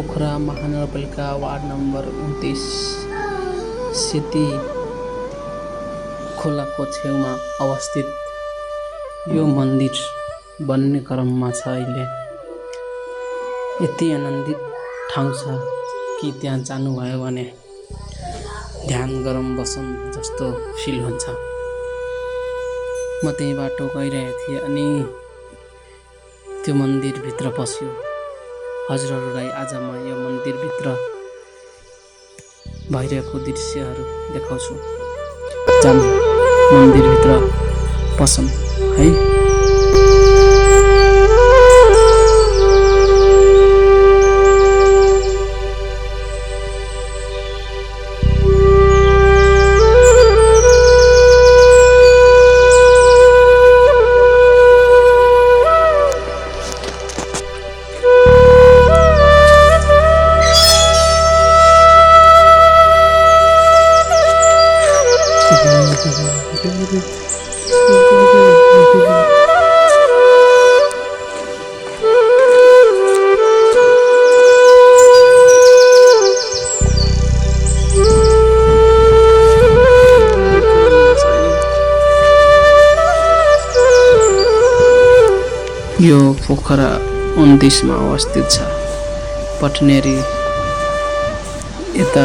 पोखरा महानगरपालिका ward number 29 Seti खोलाको छेउमा अवस्थित यो मन्दिर बन्ने क्रममा छ। अहिले यति आनन्दित ठाउँ छ कि त्यहाँ जानुभयो भने ध्यान गरौँ बसौँ जस्तो फिल हुन्छ। म त्यही बाटो गइरहेको थिएँ अनि त्यो मन्दिरभित्र पस्यो। हजुरहरूलाई आज म यो मन्दिरभित्र भइरहेको दृश्यहरू देखाउँछु। जाम मन्दिरभित्र पसौँ है। यो पोखरा 29 मा अवस्थित छ। पटनेरी यता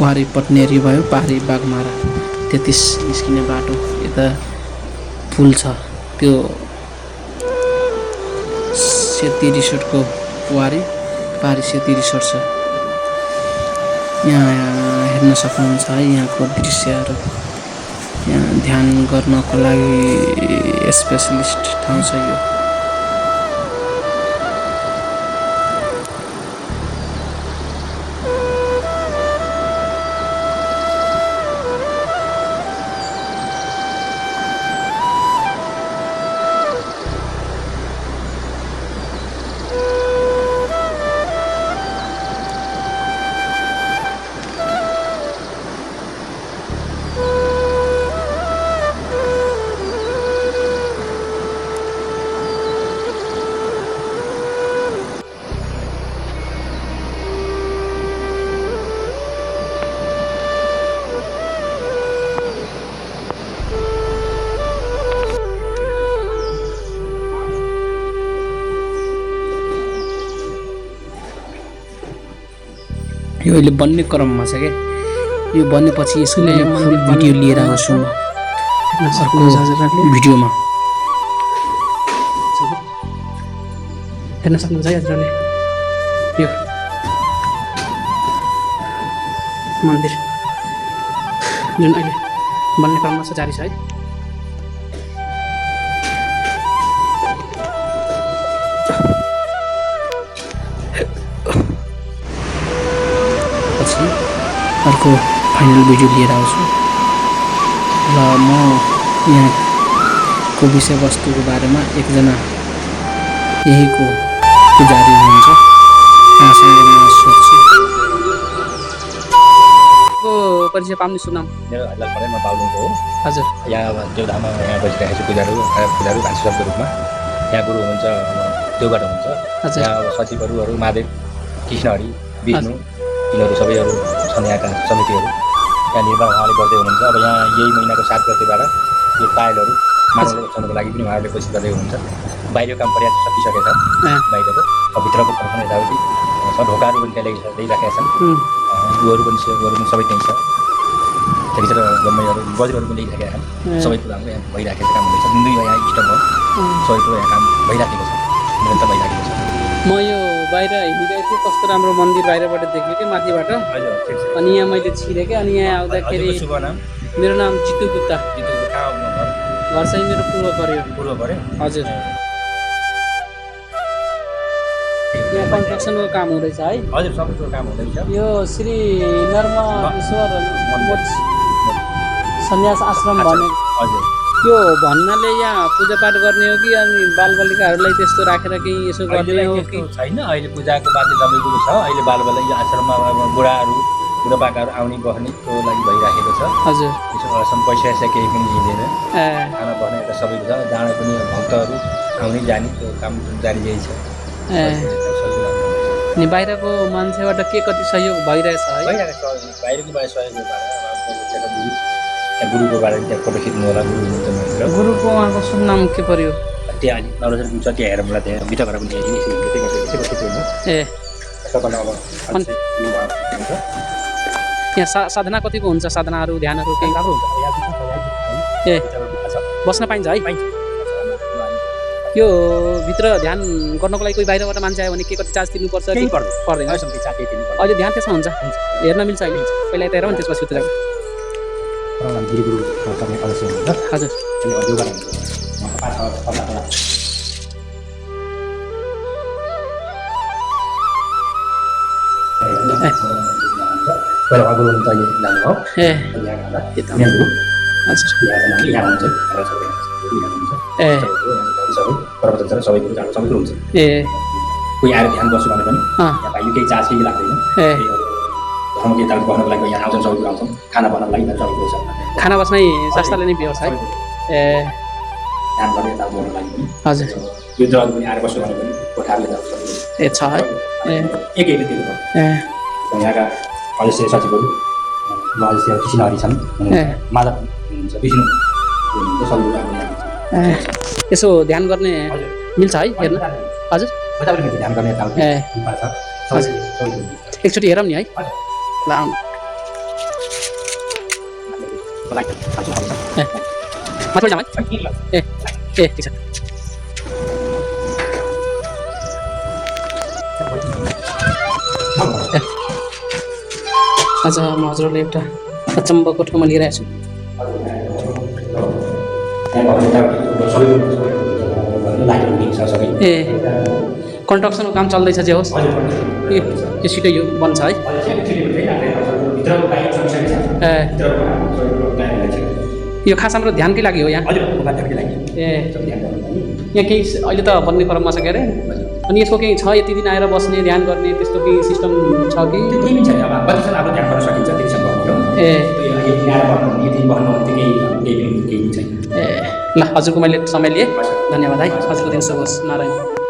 वारी पटनेरी भयो, पारी बागमारा 33 निस्किने बाटो यता पुल छ। त्यो सेती रिसोर्टको वारी पारी सेती रिसोर्ट छ। यहाँ हेर्न सक्नुहुन्छ है यहाँको दृश्यहरू। यहाँ ध्यान गर्नको लागि स्पेसलिस्ट ठाउँ छ यो। यो अहिले बन्ने क्रममा छ क्या। यो बन्नेपछि यसको फुल भिडियो लिएर आउँछु म अर्को भिडियोमा। हेर्न सक्नुहुन्छ है हजुरले यो मन्दिर जुन अहिले बन्ने क्रममा छ, जारी छ है। पछि अर्को फाइनल भिडियो लिएर आउँछु र म यहाँको विषयवस्तुको बारेमा एकजना यहीको पुजारी हुनुहुन्छ उहाँसँग म सोध्छु। को परिचय पाउने सुनाम। मेरो हल्ला पढे म बाबुको हो। हजुर। यहाँ देवधाममा यहाँ बसिरहेको छु पुजारी भान्सेसरको रूपमा। यहाँ गुरु हुनुहुन्छ देवबाट हुनुहुन्छ। यहाँ अब सचिवहरू महादेव कृष्णहरि विष्णु यिनीहरू सबैहरू छन्। यहाँका समितिहरू यहाँ निर्माण उहाँले गर्दै हुनुहुन्छ। अब यहाँ यही महिनाको 7 गतेबाट यो टाइलहरू मानव रक्षणको लागि पनि उहाँहरूले कोसिस गर्दै हुनुहुन्छ। बाहिरको काम पर्याप्त सकिसकेको छ बाहिरको। अब भित्रको घर पनि यताउति छ। ढोकाहरू पनि त्यहाँ ल्याइराखेका छन्। उयोहरू पनि सबै त्यहीँ छ। त्यहाँभित्र जम्मैहरू बज्रहरू पनि ल्याइराखेका छन्। सबै कुराहरू यहाँ भइराखेको काम हुँदैछ। जुन यहाँ स्टक हो सबै कुरो यहाँ काम भइराखेको छ, निरन्तर भइराखेको छ। म यो बाहिर हिँडिरहेको थिएँ, कस्तो राम्रो मन्दिर बाहिरबाट देखेँ कि माथिबाट। हजुर ठिक छ। अनि यहाँ मैले छिरेँ कि अनि यहाँ आउँदाखेरि शुभ नाम मेरो नाम जितु गुप्ता। जितु कहाँ आउनु घर चाहिँ मेरो पूर्व पर्यो। पूर्व पऱ्यो। हजुर। यहाँ कन्स्ट्रक्सनको काम हुँदैछ है। हजुर सबैको काम हुँदैछ। यो श्री नर्मेश्वर सन्यास आश्रम भने हजुर यो भन्नाले यहाँ पूजापाठ गर्ने हो कि अनि बालबालिकाहरूलाई त्यस्तो राखेर केही यसो गर्ने हो कि छैन। अहिले पूजाको बाध्य जमेको छ। अहिले बालबालिका आश्रममा बुढाहरू बुढापाकाहरू आउने बस्नेको लागि भइराखेको छ। हजुर। त्यसो पैसा केही पनि लिँदैन। खाना बस्ने एउटा सबैको छ। जाँड पनि भक्तहरू आउने जाने त्यो काम जारी यही छ। अनि बाहिरको मान्छेबाट के कति सहयोग भइरहेछ है? बाहिरको बारे सहयोग त्यहाँ गुरुको बारे त्यहाँ फोटो खिच्नु होला गुरु हुनुहुन्छ भनेर गुरुको उहाँको शुभ नाम के पर्यो? त्यहाँ अलि नौरसन हुन्छ त्यहाँ हेरेर मलाई त्यहाँ मिठो गरेर पनि ए तपाईँलाई अब अनि यहाँ साधना कतिको हुन्छ? साधनाहरू ध्यानहरू केही राम्रो हुन्छ ए बस्न पाइन्छ है? यो भित्र ध्यान गर्नको लागि कोही बाहिरबाट मान्छे आयो भने के कति चार्ज तिर्नुपर्छ? केही पर्दैन अहिले ध्यान त्यसमा हुन्छ हेर्न मिल्छ अहिले पहिला यता हेरौँ नि त्यसपछि उता जाउँ। हजुर ए ए कोही आएर ध्यान गर्छु भने पनि यहाँ भाइ केही चार्ज केही लाग्दैन धर्म केही ताल गर्नको लागि यहाँ आउँछन् सबै कुरो आउँछन् खाना बनाउनको लागि सबै कुरो छ खाना बस्नै संस्थाले नै व्यवस्था है? ए ध्यान गर्ने ताल गर्नको लागि पनि हजुर यो जग्गा पनि आएर बस्छु भने पनि कोठाले ए छ है? ए एकैले दिनु ए यहाँका अध्यक्ष सचिवहरू अध्यक्ष कृष्ण हरि छन् माधव हुनुहुन्छ विष्णु हुनुहुन्छ सबै ए यसो ध्यान गर्ने मिल्छ है हेर्न? हजुर ध्यान गर्ने ताल ए हजुर एकचोटि हेरौँ नि है? ल आउनु ए माथि जाऊँ है? ए ए ठिक छ। आज म हजुरले एउटा अचम्मको ठाउँमा लिइरहेको छु। ए कन्स्ट्रक्सनको काम चल्दैछ जे होस् यो छिटो यो बन्छ है? ए यो खास हाम्रो ध्यानकै लागि हो यहाँ? ए यहाँ केही अहिले त बन्ने क्रममा छ के अरे? अनि यसको केही छ यति दिन आएर बस्ने ध्यान गर्ने त्यस्तो केही सिस्टम छ कि? ए ए ल हजुरको मैले समय लिएँ धन्यवाद है। हजुरको दिन शुभ होस्। नारायण।